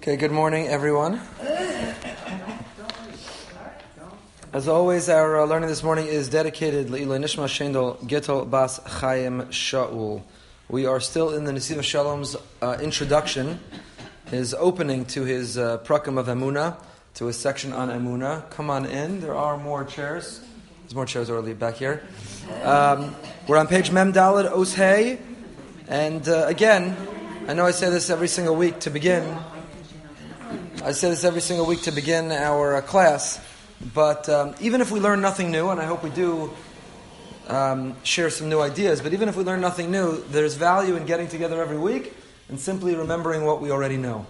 Okay, good morning, everyone. As always, our learning this morning is dedicated Le'iloi Nishma Shendel Gittel Bas Chaim Shaul. We are still in the Nesiva Shalom's introduction, his opening to his Prakim of Emunah, to his section on Emunah. Come on in. There are more chairs. There's more chairs already back here. We're on page Mem Daled Os Hey, and again, I know I say this every single week to begin. Our class, but even if we learn nothing new, and I hope we do share some new ideas, but even if we learn nothing new, there's value in getting together every week and simply remembering what we already know.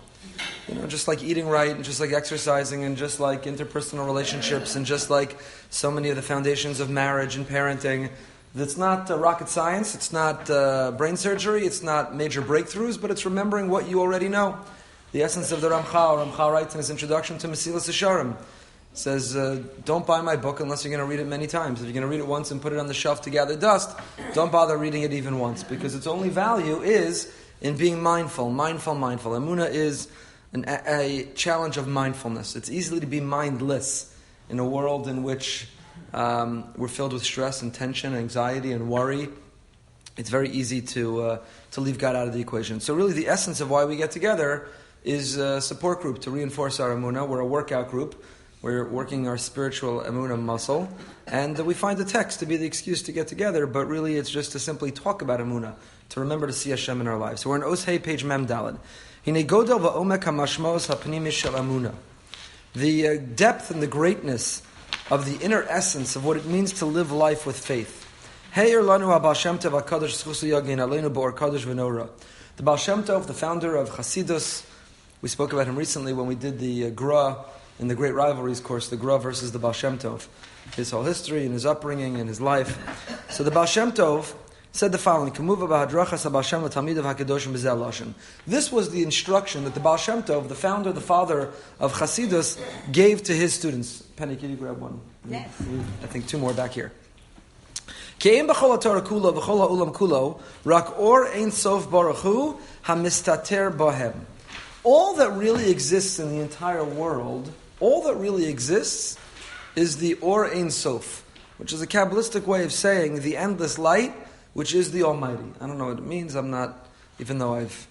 You know, just like eating right, and just like exercising, and just like interpersonal relationships, and just like so many of the foundations of marriage and parenting. It's not rocket science, it's not brain surgery, it's not major breakthroughs, but it's remembering what you already know. The essence of the Ramchal writes in his introduction to Mesilas Yesharim, says, don't buy my book unless you're going to read it many times. If you're going to read it once and put it on the shelf to gather dust, don't bother reading it even once, because its only value is in being mindful. Emunah is a challenge of mindfulness. It's easy to be mindless in a world in which we're filled with stress and tension, anxiety and worry. It's very easy to leave God out of the equation. So really the essence of why we get together is a support group to reinforce our emunah. We're a workout group. We're working our spiritual emunah muscle. And we find the text to be the excuse to get together, but really it's just to simply talk about emunah, to remember to see Hashem in our lives. So we're in Os Hey, page Mem Daled. Hine godel va'omek hamashmos hapnimish shel emunah. The depth and the greatness of the inner essence of what it means to live life with faith. Hey lanu ha-Baal Shem Tov HaKadosh Zchuso Yagin Aleinu B'or Kadosh V'Nora. The Baal Shem Tov, the founder of Hasidus, we spoke about him recently when we did the Gra in the Great Rivalries course, the Gra versus the Baal Shem Tov, his whole history and his upbringing and his life. So the Baal Shem Tov said the following: This was the instruction that the Baal Shem Tov, the founder, the father of Hasidus, gave to his students. Penny, can you grab one? Yes. I think two more back here. Ke'im b'chol ha'Torah kulo v'chol ha'ulam kulo rak or ein sof baruch hu hamistater bohem. All that really exists in the entire world, all that really exists is the Or Ein Sof, which is a Kabbalistic way of saying the endless light, which is the Almighty. I don't know what it means. I'm not, even though I've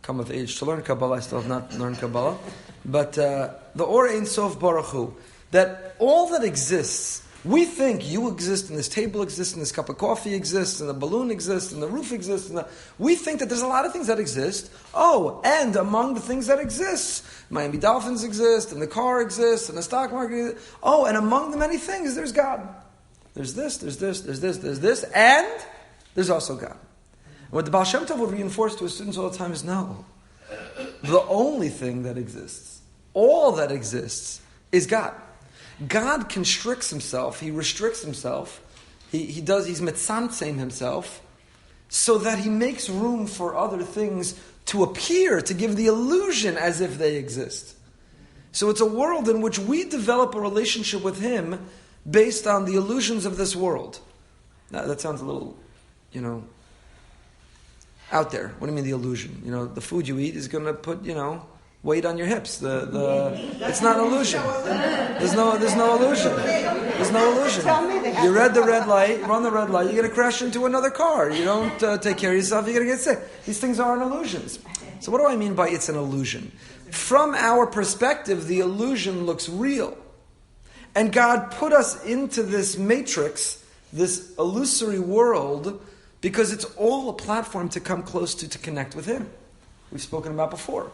come of age to learn Kabbalah, I still have not learned Kabbalah. But the Or Ein Sof Baruch Hu, that all that exists, we think you exist, and this table exists, and this cup of coffee exists, and the balloon exists, and the roof exists, we think that there's a lot of things that exist. Oh, and among the things that exist, Miami Dolphins exist, and the car exists, and the stock market exists. Oh, and among the many things, there's God. There's this, and there's also God. And what the Baal Shem Tov would reinforce to his students all the time is, no, the only thing that exists, all that exists, is God. God constricts himself, he restricts himself, he's mitzamtzem himself, so that he makes room for other things to appear, to give the illusion as if they exist. So it's a world in which we develop a relationship with him based on the illusions of this world. Now that sounds a little, out there. What do you mean the illusion? The food you eat is going to put, weight on your hips. It's not an illusion. There's no illusion. There's no illusion. You run the red light, you're going to crash into another car. You don't take care of yourself, you're going to get sick. These things aren't illusions. So what do I mean by it's an illusion? From our perspective, the illusion looks real. And God put us into this matrix, this illusory world, because it's all a platform to come close to connect with him. We've spoken about before.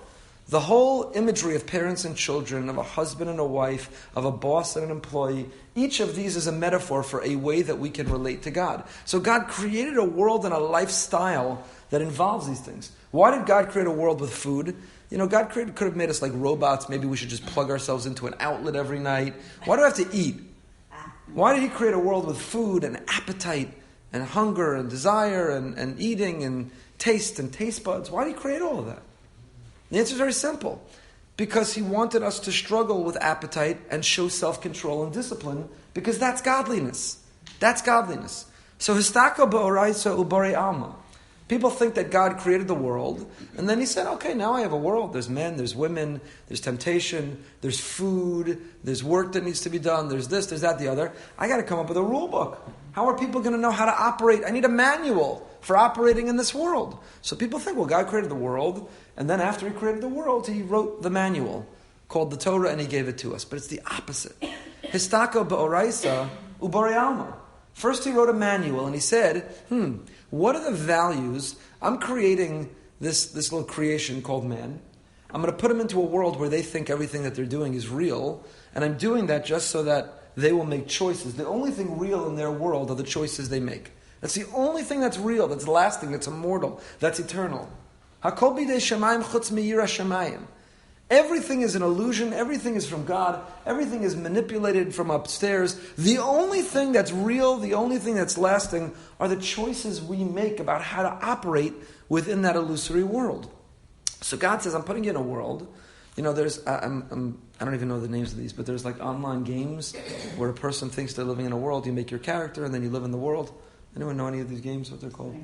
The whole imagery of parents and children, of a husband and a wife, of a boss and an employee, each of these is a metaphor for a way that we can relate to God. So God created a world and a lifestyle that involves these things. Why did God create a world with food? God could have made us like robots. Maybe we should just plug ourselves into an outlet every night. Why do I have to eat? Why did he create a world with food and appetite and hunger and desire and eating and taste buds? Why did he create all of that? The answer is very simple. Because he wanted us to struggle with appetite and show self-control and discipline, because that's godliness. That's godliness. So histaka ba'oraisa ubare alma. People think that God created the world, and then he said, okay, now I have a world. There's men, there's women, there's temptation, there's food, there's work that needs to be done, there's this, there's that, the other. I got to come up with a rule book. How are people going to know how to operate? I need a manual for operating in this world. So people think, well, God created the world, and then after he created the world, he wrote the manual called the Torah, and he gave it to us. But it's the opposite. Histaka ba'oraisa u'borei alma. First he wrote a manual, and he said, what are the values? I'm creating this little creation called man. I'm going to put them into a world where they think everything that they're doing is real, and I'm doing that just so that they will make choices. The only thing real in their world are the choices they make. That's the only thing that's real, that's lasting, that's immortal, that's eternal. Hakol bidei shamayim chutz miyira shamayim. Everything is an illusion, everything is from God, everything is manipulated from upstairs. The only thing that's real, the only thing that's lasting are the choices we make about how to operate within that illusory world. So God says, I'm putting you in a world. There's, I don't even know the names of these, but there's like online games where a person thinks they're living in a world. You make your character and then you live in the world. Anyone know any of these games? What they're called?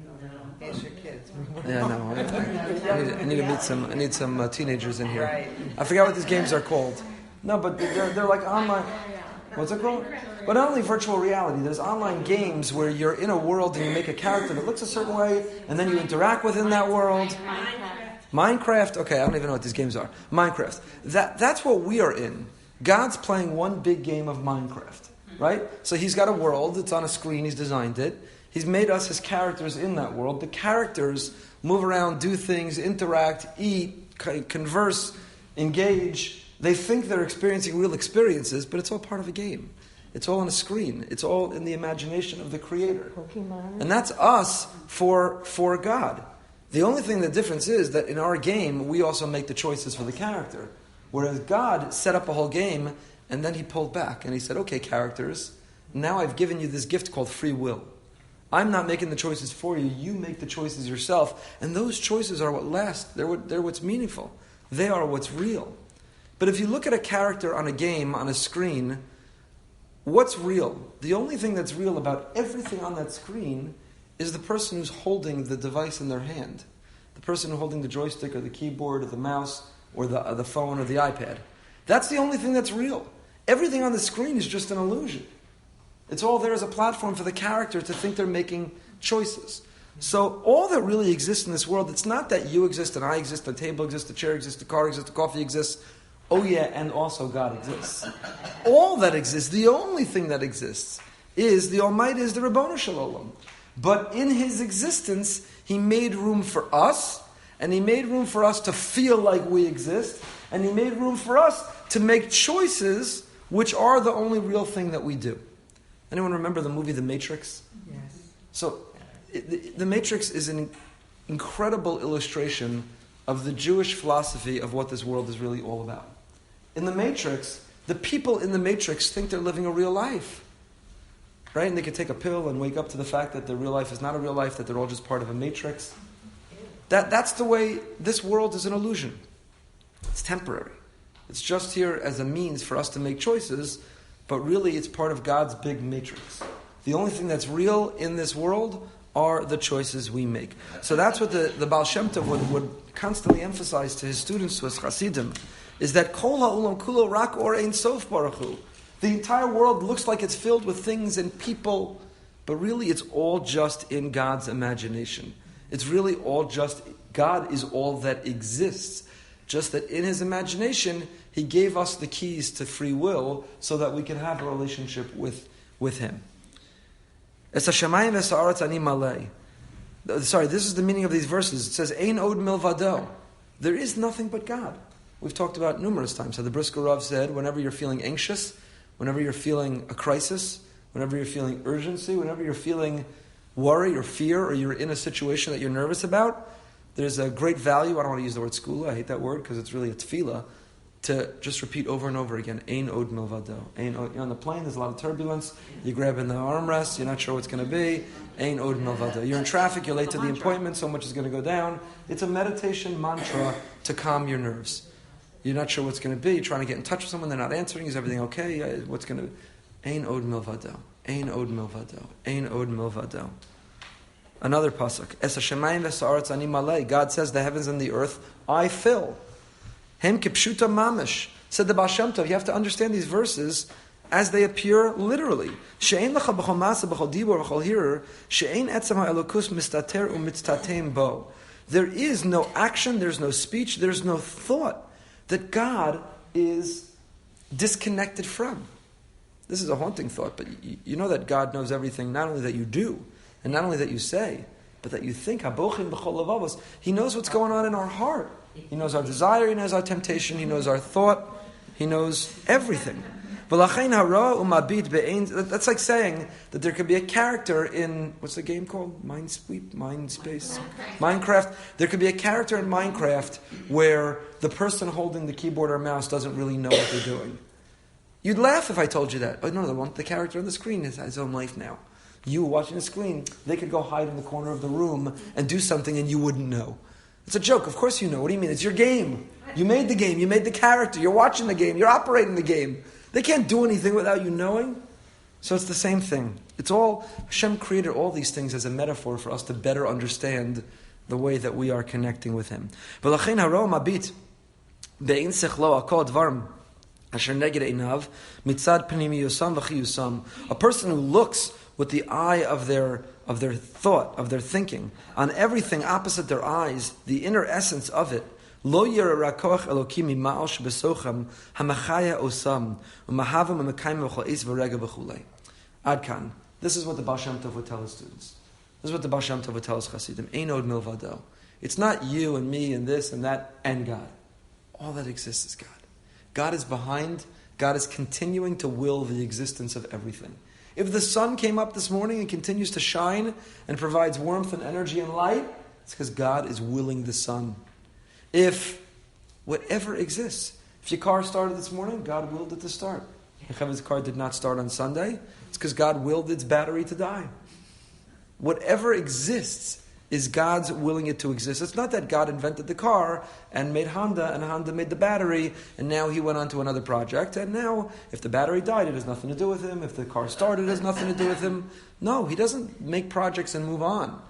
Ask your kids. Yeah, no. I need to meet some. I need some teenagers in here. Right. I forgot what these games are called. No, but they're like online. What's it called? But not only virtual reality. There's online games where you're in a world and you make a character that looks a certain way, and then you interact within that world. Minecraft. Okay, I don't even know what these games are. Minecraft. That's what we are in. God's playing one big game of Minecraft, right? So he's got a world. It's on a screen. He's designed it. He's made us his characters in that world. The characters move around, do things, interact, eat, converse, engage. They think they're experiencing real experiences, but it's all part of a game. It's all on a screen. It's all in the imagination of the Creator. And that's us for God. The only thing the difference is that in our game, we also make the choices for the character. Whereas God set up a whole game, and then he pulled back. And he said, okay, characters, now I've given you this gift called free will. I'm not making the choices for you. You make the choices yourself. And those choices are what last. They're what's meaningful. They are what's real. But if you look at a character on a game, on a screen, what's real? The only thing that's real about everything on that screen is the person who's holding the device in their hand. The person holding the joystick or the keyboard or the mouse or the phone or the iPad. That's the only thing that's real. Everything on the screen is just an illusion. It's all there as a platform for the character to think they're making choices. So all that really exists in this world, it's not that you exist and I exist, the table exists, the chair exists, the car exists, the coffee exists. Oh yeah, and also God exists. All that exists, the only thing that exists, is the Almighty, is the Ribono Shel Olam. But in his existence, he made room for us, and he made room for us to feel like we exist, and he made room for us to make choices which are the only real thing that we do. Anyone remember the movie The Matrix? Yes. So, The Matrix is an incredible illustration of the Jewish philosophy of what this world is really all about. In The Matrix, the people in The Matrix think they're living a real life. Right? And they could take a pill and wake up to the fact that their real life is not a real life, that they're all just part of a matrix. That's the way this world is an illusion. It's temporary. It's just here as a means for us to make choices, but really it's part of God's big matrix. The only thing that's real in this world are the choices we make. So that's what the Baal Shem Tov would constantly emphasize to his students, to his Hasidim, is that Kol ha'olam kulo rak or ein sof baruch hu. The entire world looks like it's filled with things and people, but really it's all just in God's imagination. It's really all just, God is all that exists. Just that in his imagination, he gave us the keys to free will so that we can have a relationship with him. Sorry, this is the meaning of these verses. It says, Ein od milvado. There is nothing but God. We've talked about numerous times how the Brisker Rav said, whenever you're feeling anxious, whenever you're feeling a crisis, whenever you're feeling urgency, whenever you're feeling worry or fear, or you're in a situation that you're nervous about, there's a great value, I don't want to use the word skula, I hate that word because it's really a tefillah, to just repeat over and over again, Ein od milvado. Ein od. You're on the plane, there's a lot of turbulence, you're grabbing the armrest, you're not sure what's going to be, Ein od milvado. You're in traffic, you're late to the appointment, so much is going to go down. It's a meditation mantra to calm your nerves. You're not sure what's going to be, you're trying to get in touch with someone, they're not answering, is everything okay? What's going to be? Ein od milvado. Ein od milvado. Ein od milvado. Another pasuk. Es hashemayim v'sa'aretz ani malei. God says, the heavens and the earth I fill. Hem kipshuta mamish. Said the Baal Shem Tov, you have to understand these verses as they appear literally. She'ein lecha b'chol masa b'chol dibur b'chol hirer, she'ein etzem ha'elokus mistater u'mitztatem bo. There is no action, there's no speech, there's no thought that God is disconnected from. This is a haunting thought, but you know that God knows everything, not only that you do, and not only that you say, but that you think. He knows what's going on in our heart. He knows our desire, He knows our temptation, He knows our thought, He knows everything. That's like saying that there could be a character in, what's the game called? Minecraft. There could be a character in Minecraft where the person holding the keyboard or mouse doesn't really know what they're doing. You'd laugh if I told you that. Oh no, the character on the screen has his own life now. You watching the screen, they could go hide in the corner of the room and do something and you wouldn't know. It's a joke. Of course you know. What do you mean? It's your game. You made the game. You made the character. You're watching the game. You're operating the game. They can't do anything without you knowing. So it's the same thing. It's all, Hashem created all these things as a metaphor for us to better understand the way that we are connecting with Him. A person who looks with the eye of their thought, of their thinking, on everything opposite their eyes, the inner essence of it, lo yirakoch elokim ma'al shebesochem hamachaya osam u'mahavam u'mekayim v'chol eis v'rega v'chulei. Adkan. This is what the Baal Shem Tov would tell his students. This is what the Baal Shem Tov would tell his Chasidim. Ein od milvado. It's not you and me and this and that and God. All that exists is God. God is behind. God is continuing to will the existence of everything. If the sun came up this morning and continues to shine and provides warmth and energy and light, it's because God is willing the sun. If whatever exists, if your car started this morning, God willed it to start. If Heaven's car did not start on Sunday, it's because God willed its battery to die. Whatever exists is God's willing it to exist. It's not that God invented the car and made Honda, and Honda made the battery, and now he went on to another project, and now if the battery died, it has nothing to do with him. If the car started, it has nothing to do with him. No, he doesn't make projects and move on.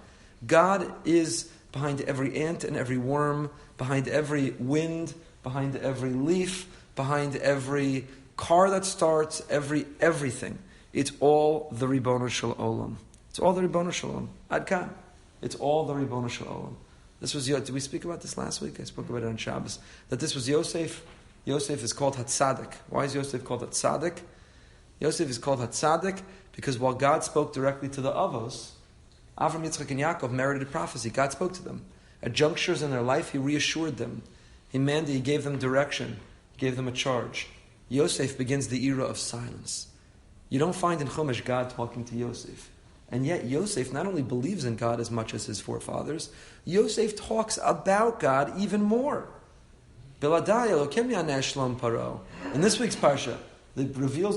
God is behind every ant and every worm, behind every wind, behind every leaf, behind every car that starts, everything. It's all the Ribono Shel Olam. It's all the Ribono Shel Olam. Ad kan. It's all the Ribono Shel Olam. This was, did we speak about this last week? I spoke about it on Shabbos. That this was Yosef. Yosef is called Hatzadik. Why is Yosef called Hatzadik? Yosef is called Hatzadik because while God spoke directly to the Avos, Avram, Yitzchak, and Yaakov merited prophecy. God spoke to them. At junctures in their life, He reassured them. He gave them direction. He gave them a charge. Yosef begins the era of silence. You don't find in Chumash God talking to Yosef. And yet Yosef not only believes in God as much as his forefathers, Yosef talks about God even more. Biladai Elokim yaneh shlom paro. In this week's parsha, the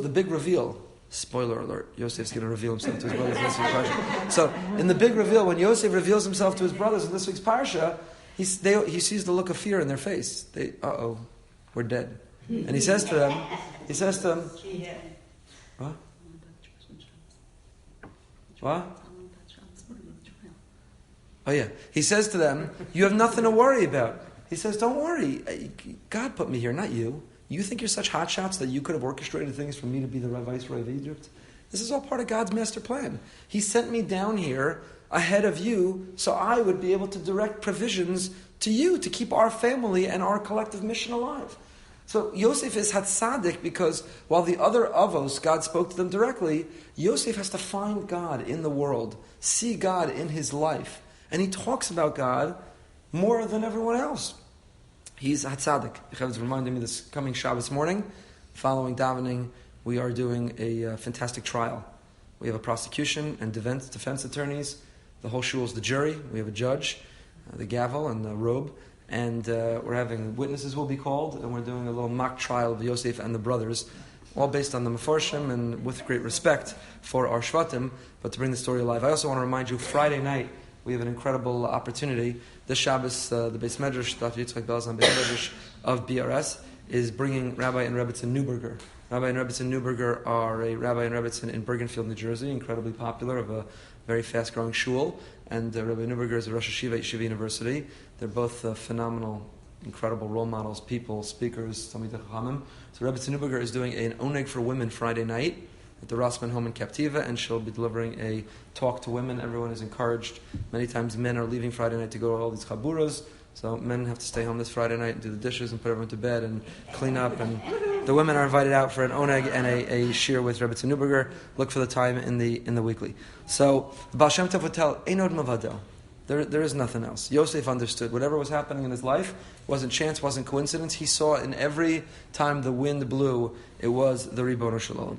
big reveal. Spoiler alert, Yosef's going to reveal himself to his brothers in this week's parsha. So, in the big reveal, when Yosef reveals himself to his brothers in this week's parsha, he sees the look of fear in their face. We're dead. And he says to them, what? What? Oh yeah. He says to them, you have nothing to worry about. He says, don't worry. God put me here, not you. You think you're such hotshots that you could have orchestrated things for me to be the viceroy of Egypt? This is all part of God's master plan. He sent me down here ahead of you so I would be able to direct provisions to you to keep our family and our collective mission alive. So Yosef is Hatzadik because while the other Avos, God spoke to them directly, Yosef has to find God in the world, see God in his life. And he talks about God more than everyone else. He's Hatzadik. Yechev's reminded me this coming Shabbos morning, following davening, we are doing a fantastic trial. We have a prosecution and defense attorneys. The whole shul is the jury. We have a judge, the gavel and the robe. And we're having witnesses will be called, and we're doing a little mock trial of Yosef and the brothers, all based on the Mefarshim and with great respect for our Shvatim, but to bring the story alive. I also want to remind you, Friday night, we have an incredible opportunity. This Shabbos, the Beis Medrash, Dr. Yitzchak Belzan Beis Medrash of BRS, is bringing Rabbi and Rebbetzin Neuberger. Rabbi and Rebbetzin Neuberger are a Rabbi and Rebbetzin in Bergenfield, New Jersey, incredibly popular, of a very fast-growing shul. And Rabbi Neuberger is a Rosh Hashiva at Yeshiva University. They're both phenomenal, incredible role models, people, speakers, Talmidei Chachamim. So Rebbetzin Neuberger is doing an oneg for women Friday night at the Rossman home in Captiva, and she'll be delivering a talk to women. Everyone is encouraged. Many times men are leaving Friday night to go to all these chaburas, so men have to stay home this Friday night and do the dishes and put everyone to bed and clean up. And the women are invited out for an oneg and a shir with Rebbetzin Neuberger. Look for the time in the weekly. So the Baal Shem Tov would tell, Einod Mavado. There is nothing else. Yosef understood whatever was happening in his life wasn't chance, wasn't coincidence. He saw in every time the wind blew, it was the Ribono Shel Olam.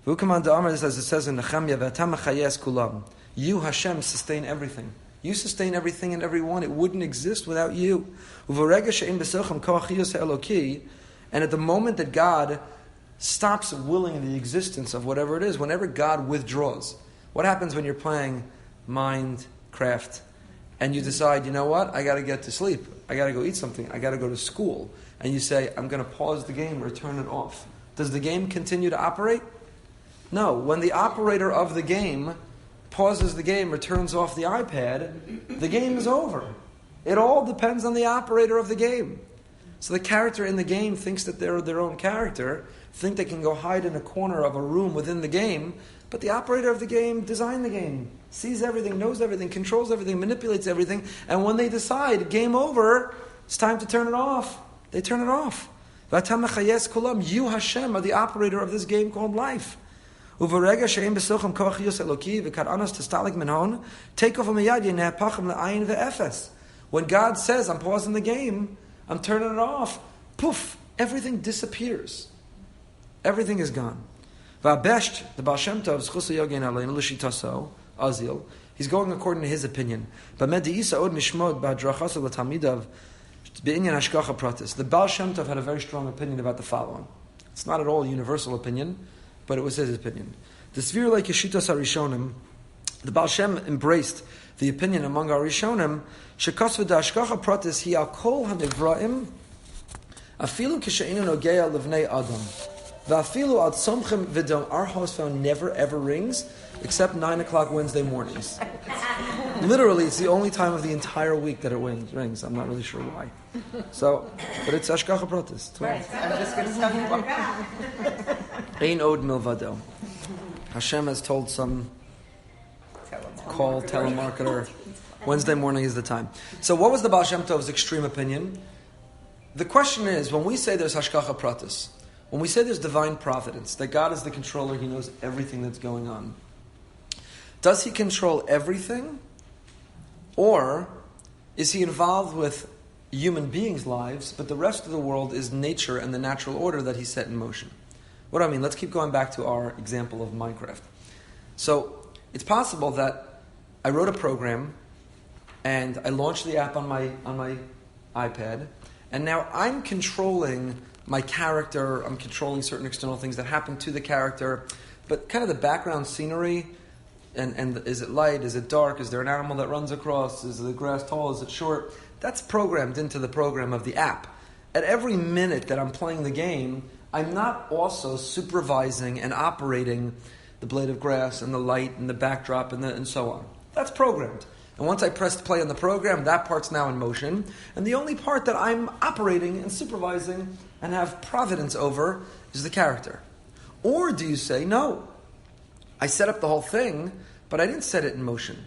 V'ukaman da'amar, as it says in Nehemiah, V'atam mechayes kulam. You, Hashem, sustain everything. You sustain everything and everyone. It wouldn't exist without you. U'v'rega she'en b'sochem koach chiyus ha'eloki. And at the moment that God stops willing the existence of whatever it is, whenever God withdraws, what happens when you're playing Minecraft and you decide, you know what, I got to get to sleep, I got to go eat something, I got to go to school, and you say, I'm going to pause the game or turn it off. Does the game continue to operate? No. When the operator of the game pauses the game or turns off the iPad, the game is over. It all depends on the operator of the game. So the character in the game thinks that they're their own character, think they can go hide in a corner of a room within the game, but the operator of the game designed the game, sees everything, knows everything, controls everything, manipulates everything, and when they decide, game over, it's time to turn it off, they turn it off. You, Hashem, are the operator of this game called life. Take off when God says, I'm pausing the game, I'm turning it off, poof, everything disappears. Everything is gone. The Baal Shem Tov, Azil, he's going according to his opinion. The Baal Shem Tov had a very strong opinion about the following. It's not at all a universal opinion, but it was his opinion. The Svir like Yeshitas HaRishonim, the Baal Shem embraced the opinion among our Rishonim, shekosvu da'ashkacha pratis hi al kol hanivraim, afilu kisheinu nogeya livnei adam, va'afilu ad somchem v'dom. Our house phone never ever rings, except 9 o'clock Wednesday mornings. Literally, it's the only time of the entire week that it rings. I'm not really sure why. So, but it's ashkacha pratis. Right, I'm just going to tell you why. Ein od milvado. Hashem has told some telemarketer, Wednesday morning is the time. So what was the Baal Shem Tov's extreme opinion? The question is, when we say there's hashkacha pratis, when we say there's divine providence, that God is the controller, He knows everything that's going on, does He control everything? Or is He involved with human beings' lives, but the rest of the world is nature and the natural order that He set in motion? What do I mean? Let's keep going back to our example of Minecraft. So, it's possible that I wrote a program and I launched the app on my iPad, and now I'm controlling my character, I'm controlling certain external things that happen to the character, but kind of the background scenery, and is it light, is it dark, is there an animal that runs across, is the grass tall, is it short, that's programmed into the program of the app. At every minute that I'm playing the game, I'm not also supervising and operating the blade of grass and the light and the backdrop and so on. That's programmed. And once I press play on the program, that part's now in motion. And the only part that I'm operating and supervising and have providence over is the character. Or do you say, no, I set up the whole thing, but I didn't set it in motion.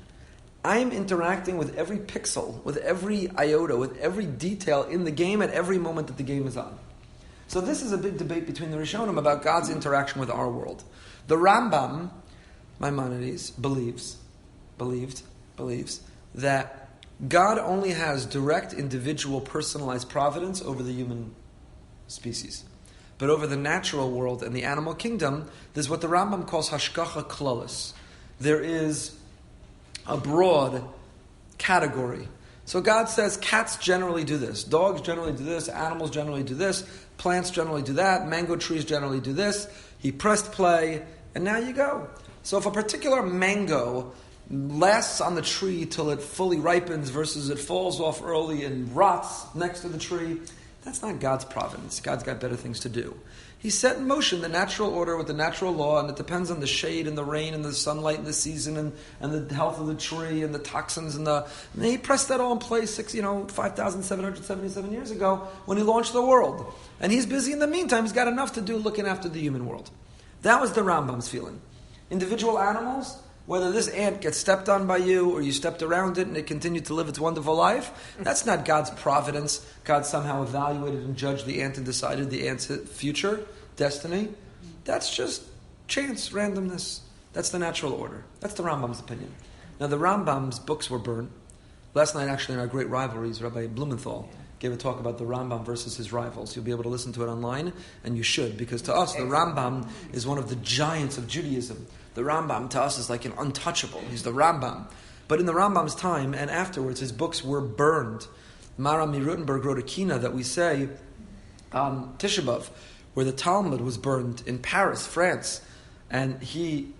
I'm interacting with every pixel, with every iota, with every detail in the game at every moment that the game is on. So this is a big debate between the Rishonim about God's interaction with our world. The Rambam, Maimonides, believed that God only has direct, individual, personalized providence over the human species. But over the natural world and the animal kingdom, there's what the Rambam calls hashkacha klalis. There is a broad category. So God says cats generally do this, dogs generally do this, animals generally do this, plants generally do that, mango trees generally do this. He pressed play, and now you go. So if a particular mango lasts on the tree till it fully ripens versus it falls off early and rots next to the tree, That's not God's providence. God's got better things to do. He set in motion the natural order with the natural law, and it depends on the shade and the rain and the sunlight and the season and the health of the tree and the toxins and he pressed that all in place 5,777 years ago when he launched the world. And he's busy in the meantime. He's got enough to do looking after the human world. That was the Rambam's feeling. Individual animals, whether this ant gets stepped on by you or you stepped around it and it continued to live its wonderful life, that's not God's providence. God somehow evaluated and judged the ant and decided the ant's future, destiny. That's just chance, randomness. That's the natural order. That's the Rambam's opinion. Now, the Rambam's books were burned. Last night, actually, in our great rivalries, Rabbi Blumenthal gave a talk about the Rambam versus his rivals. You'll be able to listen to it online, and you should, because to us, the Rambam is one of the giants of Judaism. The Rambam, to us, is like an untouchable. He's the Rambam. But in the Rambam's time, and afterwards, his books were burned. Maharam Rutenberg wrote a kina that we say, Tisha B'Av, where the Talmud was burned in Paris, France. And he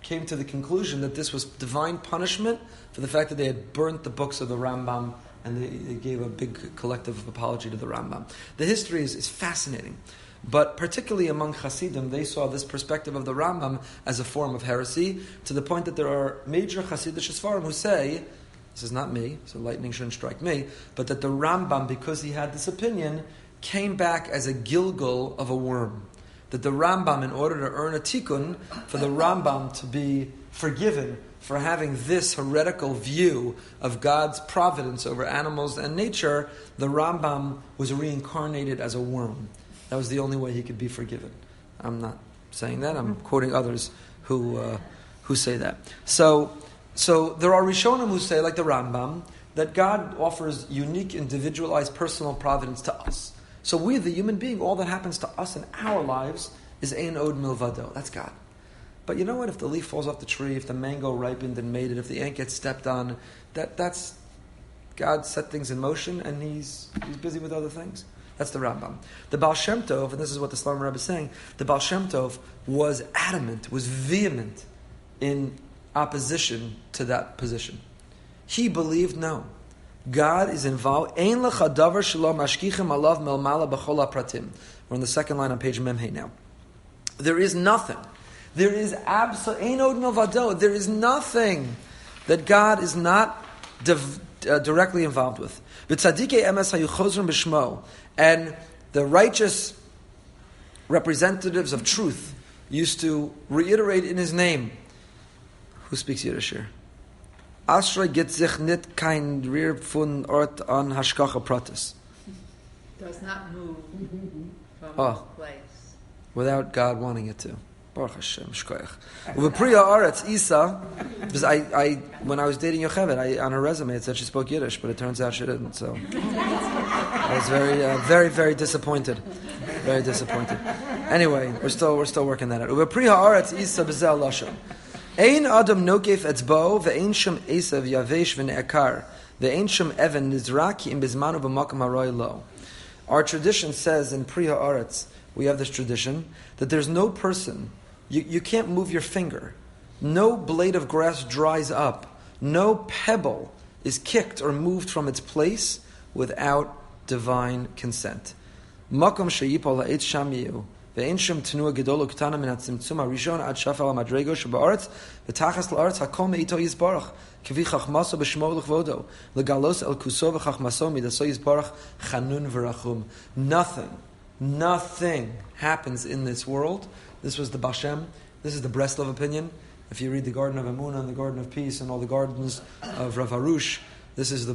came to the conclusion that this was divine punishment for the fact that they had burnt the books of the Rambam, and they gave a big collective apology to the Rambam. The history is fascinating. But particularly among Hasidim, they saw this perspective of the Rambam as a form of heresy, to the point that there are major Hasidic Sfarim who say, this is not me, so lightning shouldn't strike me, but that the Rambam, because he had this opinion, came back as a gilgul of a worm. That the Rambam, in order to earn a tikkun, for the Rambam to be forgiven for having this heretical view of God's providence over animals and nature, the Rambam was reincarnated as a worm. That was the only way he could be forgiven. I'm not saying that. I'm quoting others who say that. So there are Rishonim who say, like the Rambam, that God offers unique, individualized, personal providence to us. So we, the human being, all that happens to us in our lives is Ein Od Milvado. That's God. But you know what? If the leaf falls off the tree, if the mango ripened and made it, if the ant gets stepped on, that's God set things in motion, and he's busy with other things. That's the Rambam. The Baal Shem Tov, and this is what the Slonimer Rebbe is saying, the Baal Shem Tov was adamant, was vehement in opposition to that position. He believed, no, God is involved. Ein lecha davar shelo mashkichim alav melmala b'chol hapratim. We're on the second line on page Memhei now. There is nothing. There is ein od milvado. There is nothing that God is not directly involved with. V'tzadikei emes hayu chozrim b'shmo. And the righteous representatives of truth used to reiterate in his name. Who speaks Yiddish here? Ashrei git sich nit kein Rir von Ort an Hashkacha Pratis. Does not move from place. Without God wanting it to. Baruch Hashem, shkoyach. Uvepriya Aretz Isa, because I when I was dating Yocheved, on her resume it said she spoke Yiddish, but it turns out she didn't. So I was very, very disappointed. Very disappointed. Anyway, we're still working that out. Uvepriya Aretz Isa b'zel lashon. Ein adam nokef etzbo ve'ein shem esav yavesh v'ne'akar ve'ein shem even nizraki im bizmanu b'makam haroy lo. Our tradition says in Priya Aretz, we have this tradition that there's no person, you can't move your finger, no blade of grass dries up, no pebble is kicked or moved from its place without divine consent. Makom sheyipol ha'etz sham yehu. Ve'en shem tenua gedolo ketana min hatzimtzum harishon ad shafal hamadrego sheba'aretz v'tachas la'aretz hakol me'ito yizbarach k'vi chachmaso b'shmo l'chvodo legalos el kuso v'chachmaso midaso yizbarach chanun v'rachum. Nothing happens in this world. This was the Bashem. This is the Breslov opinion. If you read the Garden of Emunah and the Garden of Peace and all the gardens of Rav Harush, this is the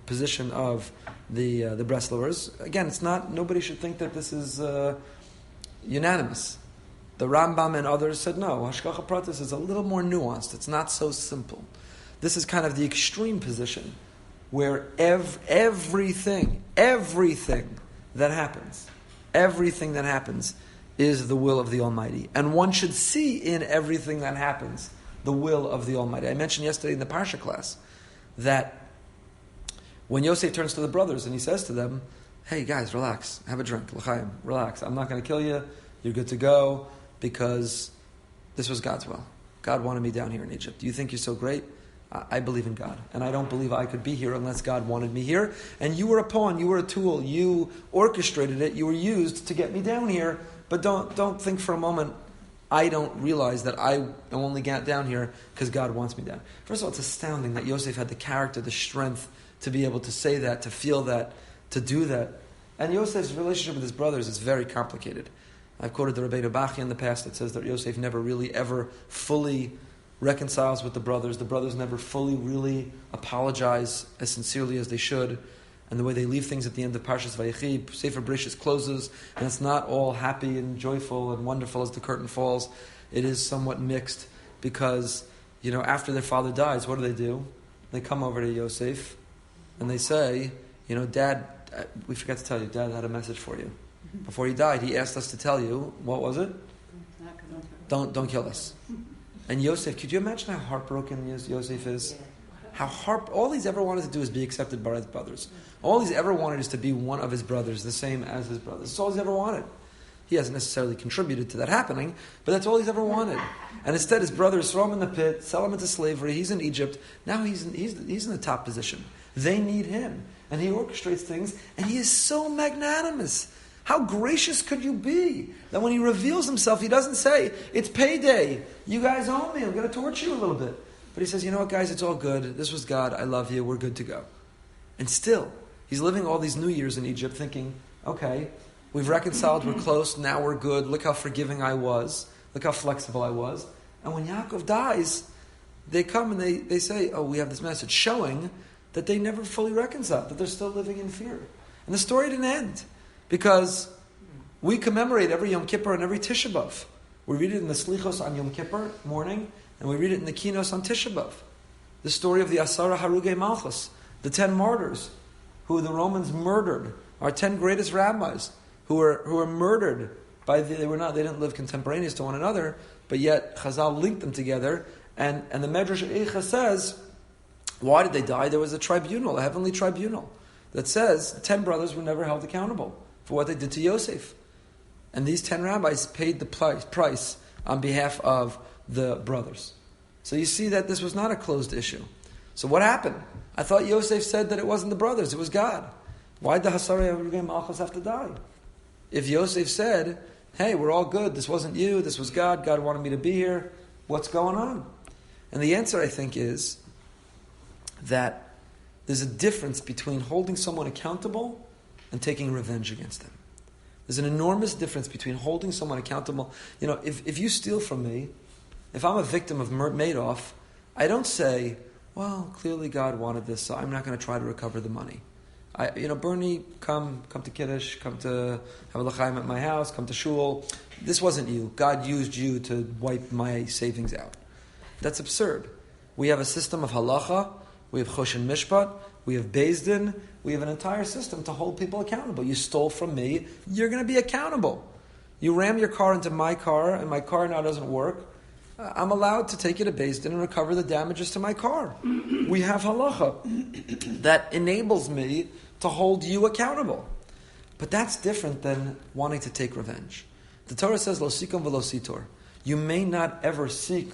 position of the Breslovers. Again, it's not. Nobody should think that this is unanimous. The Rambam and others said no. Hashkacha Pratis is a little more nuanced. It's not so simple. This is kind of the extreme position where everything that happens is the will of the Almighty. And one should see in everything that happens the will of the Almighty. I mentioned yesterday in the Parsha class that when Yosef turns to the brothers and he says to them, hey guys, relax, have a drink, l'chaim, relax, I'm not going to kill you, you're good to go, because this was God's will. God wanted me down here in Egypt. Do you think you're so great? I believe in God, and I don't believe I could be here unless God wanted me here. And you were a pawn, you were a tool, you orchestrated it, you were used to get me down here. But don't think for a moment, I don't realize that I only got down here because God wants me down. First of all, it's astounding that Yosef had the character, the strength to be able to say that, to feel that, to do that. And Yosef's relationship with his brothers is very complicated. I've quoted the Rabbeinu Bachya in the past that says that Yosef never really ever fully reconciles with the brothers. The brothers never fully really apologize as sincerely as they should. And the way they leave things at the end of Parshas Vayechi, Sefer Bereshis closes, and it's not all happy and joyful and wonderful as the curtain falls. It is somewhat mixed because, after their father dies, what do? They come over to Yosef and they say, Dad, we forgot to tell you, Dad had a message for you. Before he died, he asked us to tell you, what was it? Don't kill us. And Yosef, could you imagine how heartbroken Yosef is? All he's ever wanted to do is be accepted by his brothers. All he's ever wanted is to be one of his brothers, the same as his brothers. That's all he's ever wanted. He hasn't necessarily contributed to that happening, but that's all he's ever wanted. And instead, his brothers throw him in the pit, sell him into slavery. He's in Egypt. Now he's in the top position. They need him. And he orchestrates things, and he is so magnanimous. How gracious could you be that when he reveals himself, he doesn't say, it's payday. You guys owe me. I'm going to torture you a little bit. But he says, you know what, guys, it's all good. This was God. I love you. We're good to go. And still, he's living all these New Years in Egypt thinking, okay, we've reconciled. We're close. Now we're good. Look how forgiving I was. Look how flexible I was. And when Yaakov dies, they come and they say, oh, we have this message showing that they never fully reconciled, that they're still living in fear. And the story didn't end because we commemorate every Yom Kippur and every Tisha B'Av. We read it in the Slichos on Yom Kippur morning, and we read it in the Kinos on Tisha B'Av. The story of the Asara Harugei Malchus, the 10 martyrs who the Romans murdered, our 10 greatest rabbis who were murdered by they didn't live contemporaneous to one another, but yet Chazal linked them together, and the Medrash Eicha says, why did they die? There was a tribunal, a heavenly tribunal, that says 10 brothers were never held accountable for what they did to Yosef. And these 10 rabbis paid the price on behalf of the brothers. So you see that this was not a closed issue. So what happened? I thought Yosef said that it wasn't the brothers, it was God. Why did the Hasarei Harugei Malchus have to die? If Yosef said, hey, we're all good, this wasn't you, this was God, God wanted me to be here, what's going on? And the answer, I think, is that there's a difference between holding someone accountable and taking revenge against them. There's an enormous difference between holding someone accountable. If you steal from me, if I'm a victim of Madoff, I don't say, well, clearly God wanted this, so I'm not going to try to recover the money. Bernie, come to Kiddush, come to have a l'chaim at my house, come to shul. This wasn't you. God used you to wipe my savings out. That's absurd. We have a system of halacha, we have choshen mishpat, we have Beis Din, we have an entire system to hold people accountable. You stole from me, you're going to be accountable. You ram your car into my car, and my car now doesn't work. I'm allowed to take you to Beis Din and recover the damages to my car. We have halacha that enables me to hold you accountable. But that's different than wanting to take revenge. The Torah says, lo sikom v'lo sitor. You may not ever seek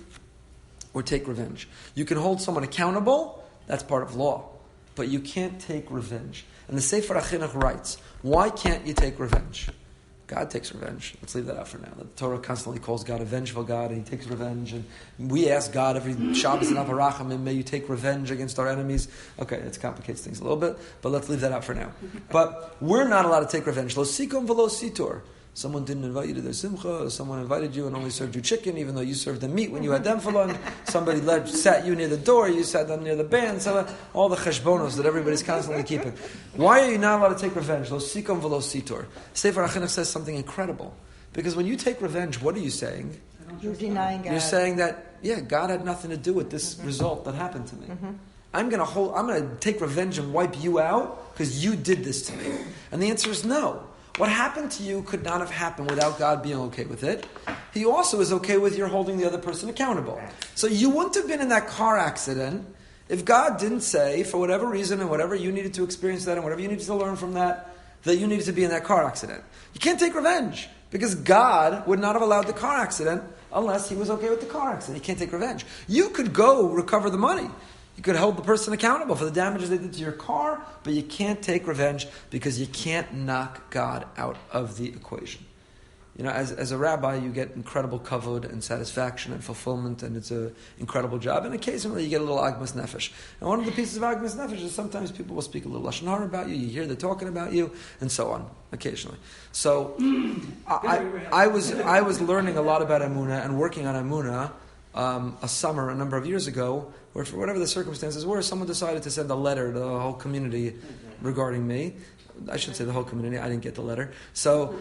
or take revenge. You can hold someone accountable, that's part of law. But you can't take revenge. And the Sefer HaChinuch writes, why can't you take revenge? God takes revenge. Let's leave that out for now. The Torah constantly calls God a vengeful God, and He takes revenge. And we ask God every Shabbos and Avarachim, may you take revenge against our enemies. Okay, that complicates things a little bit, but let's leave that out for now. But we're not allowed to take revenge. Lo sikom v'lo sitor. Someone didn't invite you to their simcha, someone invited you and only served you chicken, even though you served them meat when you had them for lunch. Somebody sat you near the door, you sat them near the band, all the cheshbonos that everybody's constantly keeping. Why are you not allowed to take revenge? Lo sikom v'lo sitor. Sefer HaChinuch says something incredible. Because when you take revenge, what are you saying? You're denying God. You're saying that, God had nothing to do with this result that happened to me. I'm going to take revenge and wipe you out because you did this to me. And the answer is no. What happened to you could not have happened without God being okay with it. He also is okay with your holding the other person accountable. So you wouldn't have been in that car accident if God didn't say, for whatever reason and whatever you needed to experience that and whatever you needed to learn from that you needed to be in that car accident. You can't take revenge because God would not have allowed the car accident unless He was okay with the car accident. You can't take revenge. You could go recover the money. You could hold the person accountable for the damages they did to your car, but you can't take revenge because you can't knock God out of the equation. As a rabbi, you get incredible kavod and satisfaction and fulfillment, and it's an incredible job. And occasionally, you get a little agmas nefesh. And one of the pieces of agmas nefesh is sometimes people will speak a little lashon hara about you. You hear they're talking about you, and so on. Occasionally, so I was learning a lot about Emunah and working on Emunah a summer a number of years ago, where for whatever the circumstances were, someone decided to send a letter to the whole community regarding me. I should say the whole community. I didn't get the letter. So,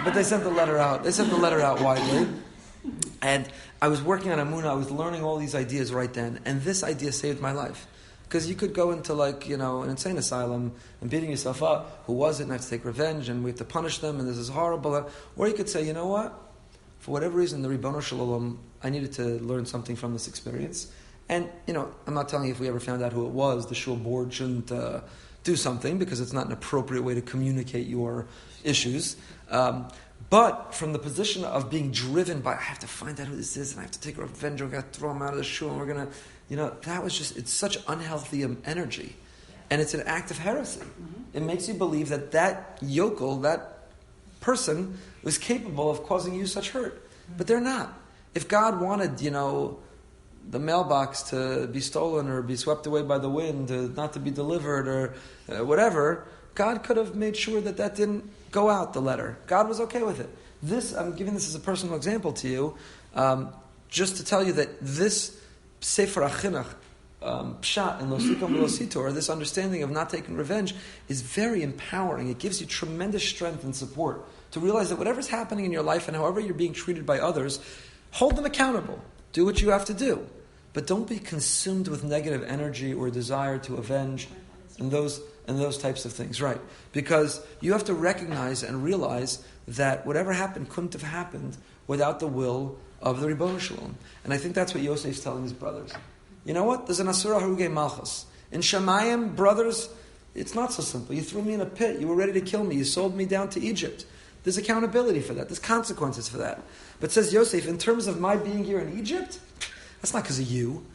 but they sent the letter out. They sent the letter out widely. And I was working on Emunah. I was learning all these ideas right then. And this idea saved my life. Because you could go into an insane asylum and beating yourself up. Who was it? And I have to take revenge and we have to punish them and this is horrible. Or you could say, you know what? For whatever reason, the Ribbono Shel Olam, I needed to learn something from this experience. And, I'm not telling you if we ever found out who it was, the shul board shouldn't do something because it's not an appropriate way to communicate your issues. But from the position of being driven by, I have to find out who this is and I have to take revenge, we're going to throw him out of the shul and we're going to, that was just, it's such unhealthy energy. And it's an act of heresy. Mm-hmm. It makes you believe that yokel, that person was capable of causing you such hurt. Mm-hmm. But they're not. If God wanted, the mailbox to be stolen or be swept away by the wind, not to be delivered or whatever, God could have made sure that didn't go out, the letter. God was okay with it. I'm giving this as a personal example to you, just to tell you that this Sefer HaChinuch, Pshat and Lo Sikom V'Lo Sitor, this understanding of not taking revenge, is very empowering. It gives you tremendous strength and support to realize that whatever's happening in your life and however you're being treated by others, hold them accountable. Do what you have to do. But don't be consumed with negative energy or desire to avenge and those types of things. Right. Because you have to recognize and realize that whatever happened couldn't have happened without the will of the Ribbono Shel Olam. And I think that's what Yosef's telling his brothers. You know what? There's an Asura Harugei Malchus. In Shemayim, brothers, it's not so simple. You threw me in a pit. You were ready to kill me. You sold me down to Egypt. There's accountability for that. There's consequences for that. But says Yosef, in terms of my being here in Egypt, that's not because of you.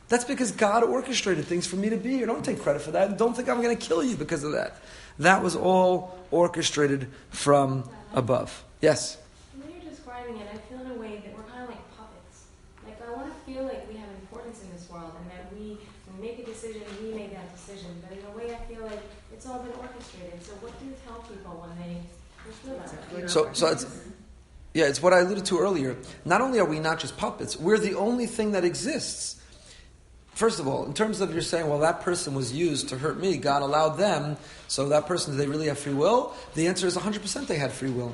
That's because God orchestrated things for me to be here. Don't take credit for that. And don't think I'm going to kill you because of that. That was all orchestrated from above. Yes? When you're describing it, I feel in a way that we're kind of like puppets. Like, I want to feel like we have importance in this world and that when we make a decision, we make that decision. But in a way, I feel like it's all been orchestrated. So what do you tell people when they feel that? So it's what I alluded to earlier. Not only are we not just puppets, we're the only thing that exists. First of all, in terms of you're saying, well, that person was used to hurt me, God allowed them, so that person, do they really have free will? The answer is 100% they had free will.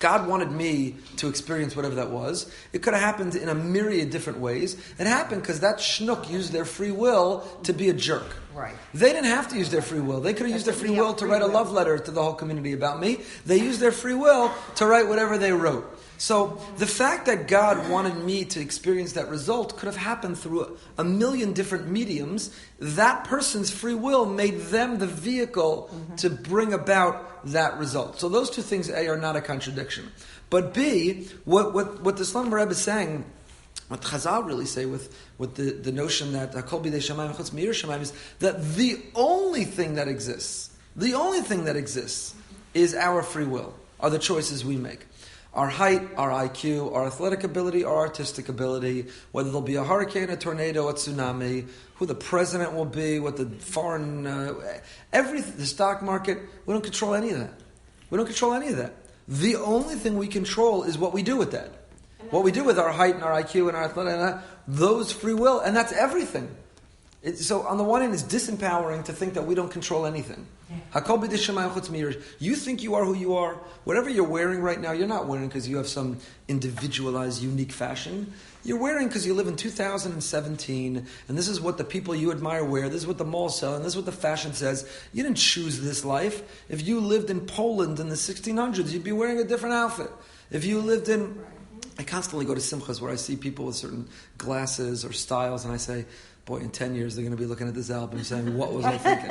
God wanted me to experience whatever that was. It could have happened in a myriad different ways. It happened because that schnook used their free will to be a jerk. Right. They didn't have to use their free will. They could have used their free will to write a love letter to the whole community about me. They used their free will to write whatever they wrote. So the fact that God wanted me to experience that result could have happened through a million different mediums. That person's free will made them the vehicle to bring about that result. So those two things, A, are not a contradiction. But B, what the Slonimer Rebbe is saying, what Chazal really say with the notion that Kol Bidei Shamayim Chutz Me'ir Shamayim is that the only thing that exists is our free will, are the choices we make. Our height, our IQ, our athletic ability, our artistic ability, whether there'll be a hurricane, a tornado, a tsunami, who the president will be, what the foreign, the stock market, we don't control any of that. The only thing we control is what we do with that. What we do with our height and our IQ and our athletic, those free will, and that's everything. So on the one hand, it's disempowering to think that we don't control anything. Hakol b'dei shamayim chutz me'ir. You think you are who you are. Whatever you're wearing right now, you're not wearing because you have some individualized, unique fashion. You're wearing because you live in 2017, and this is what the people you admire wear. This is what the malls sell, and this is what the fashion says. You didn't choose this life. If you lived in Poland in the 1600s, you'd be wearing a different outfit. If you lived in... I constantly go to simchas where I see people with certain glasses or styles, and I say, boy, in 10 years they're going to be looking at this album saying, what was I thinking?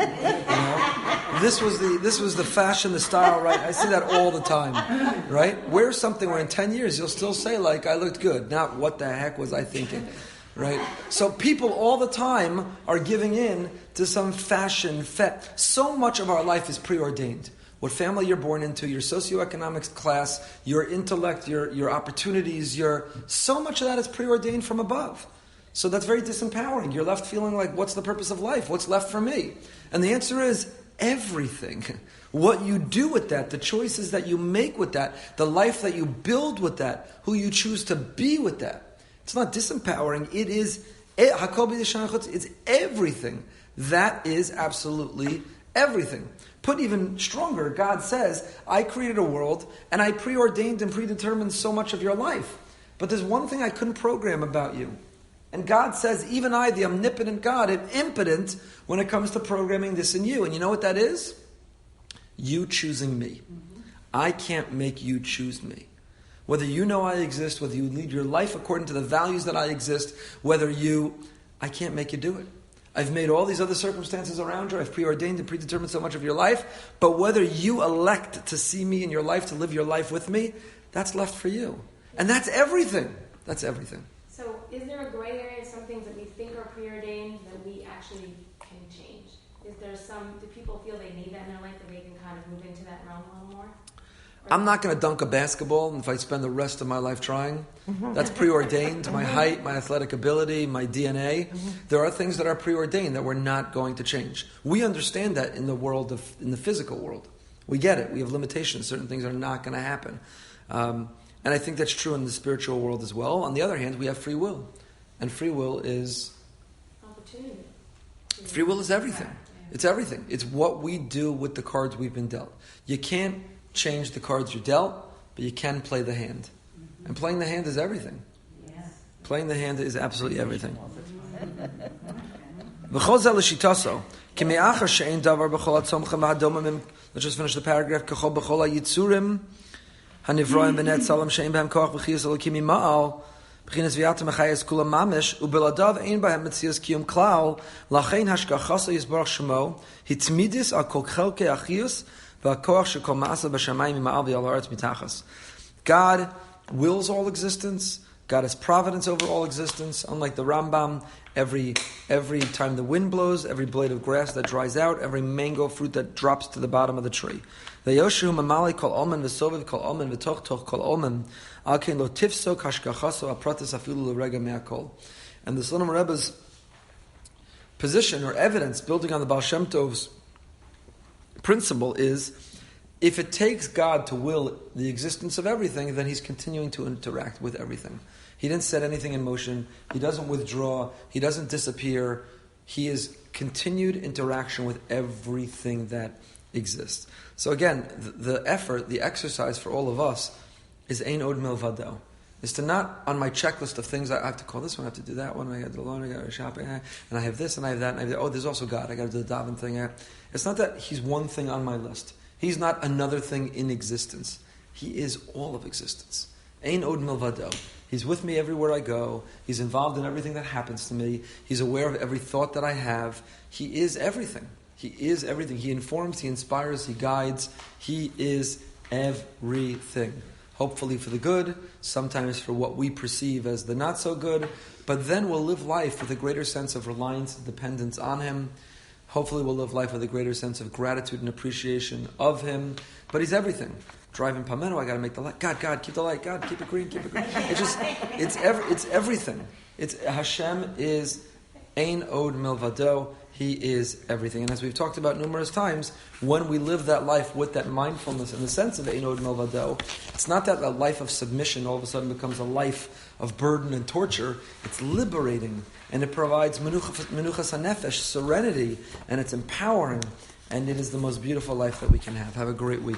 This was the fashion, the style, right? I see that all the time, right? Wear something where in 10 years you'll still say, like, I looked good. Not what the heck was I thinking? right? So people all the time are giving in to some fashion. So much of our life is preordained. What family you're born into, your socioeconomic class, your intellect, your opportunities, so much of that is preordained from above. So that's very disempowering. You're left feeling like, what's the purpose of life? What's left for me? And the answer is everything. What you do with that, the choices that you make with that, the life that you build with that, who you choose to be with that. It's not disempowering. It is it's everything. That is absolutely everything. Put even stronger, God says, I created a world and I preordained and predetermined so much of your life. But there's one thing I couldn't program about you. And God says, even I, the omnipotent God, am impotent when it comes to programming this in you. And you know what that is? You choosing me. I can't make you choose me. Whether you know I exist, whether you lead your life according to the values that I exist, I can't make you do it. I've made all these other circumstances around you. I've preordained and predetermined so much of your life. But whether you elect to see me in your life, to live your life with me, that's left for you. And that's everything. That's everything. So is there a gray area, some things that we think are preordained that we actually can change? Do people feel they need that in their life, that they can kind of move into that realm a little more? I'm not going to dunk a basketball if I spend the rest of my life trying. That's preordained. My height, my athletic ability, my DNA. There are things that are preordained that we're not going to change. We understand that in the physical world. We get it. We have limitations. Certain things are not going to happen. And I think that's true in the spiritual world as well. On the other hand, we have free will. And free will is... opportunity. Free will is everything. It's everything. It's what we do with the cards we've been dealt. You can't change the cards you're dealt, but you can play the hand. And playing the hand is everything. Playing the hand is absolutely everything. Let's just finish the paragraph. Hanivroim benet salam shein behem koach b'chiyas elokim ima'al b'chinas v'yatem achayas kula mamish u'beladav ein behem metzias kiyum klal lachein hashkachasa yisbarach shemo hitmidis al kol chelke achiyus v'akoach shekol ma'asa b'shamayim ima'al v'yal haaretz mitachas. God wills all existence. God has providence over all existence. Unlike the Rambam, every time the wind blows, every blade of grass that dries out, every mango fruit that drops to the bottom of the tree. V'yoshu mamali kol alman v'soviv kol alman v'toch toch kol alman alkein lo tifso kashkachaso apratis afilu l'rega me'akol. And the Slonim Rebbe's position or evidence, building on the Baal Shem Tov's principle, is if it takes God to will the existence of everything, then He's continuing to interact with everything. He didn't set anything in motion. He doesn't withdraw. He doesn't disappear. He is continued interaction with everything that exists. So again, the effort, the exercise for all of us is ein od milvado. Is to not, on my checklist of things, I have to call this one, I have to do that one, I got to do the loan, I got to shopping, and I have this, and I have that, and I have that. Oh, there's also God, I got to do the daven thing. It's not that He's one thing on my list. He's not another thing in existence. He is all of existence. Ein od milvado. He's with me everywhere I go. He's involved in everything that happens to me. He's aware of every thought that I have. He is everything. He is everything. He informs, He inspires, He guides. He is everything. Hopefully for the good, sometimes for what we perceive as the not so good, but then we'll live life with a greater sense of reliance and dependence on Him. Hopefully we'll live life with a greater sense of gratitude and appreciation of Him. But He's everything. Driving Palmetto, I got to make the light. God, keep the light. God, keep it green, keep it green. It's everything. Hashem is ein od milvado. He is everything. And as we've talked about numerous times, when we live that life with that mindfulness and the sense of ein od milvado, it's not that a life of submission all of a sudden becomes a life of burden and torture. It's liberating, and it provides menuchas hanefesh, serenity, and it's empowering, and it is the most beautiful life that we can have. Have a great week.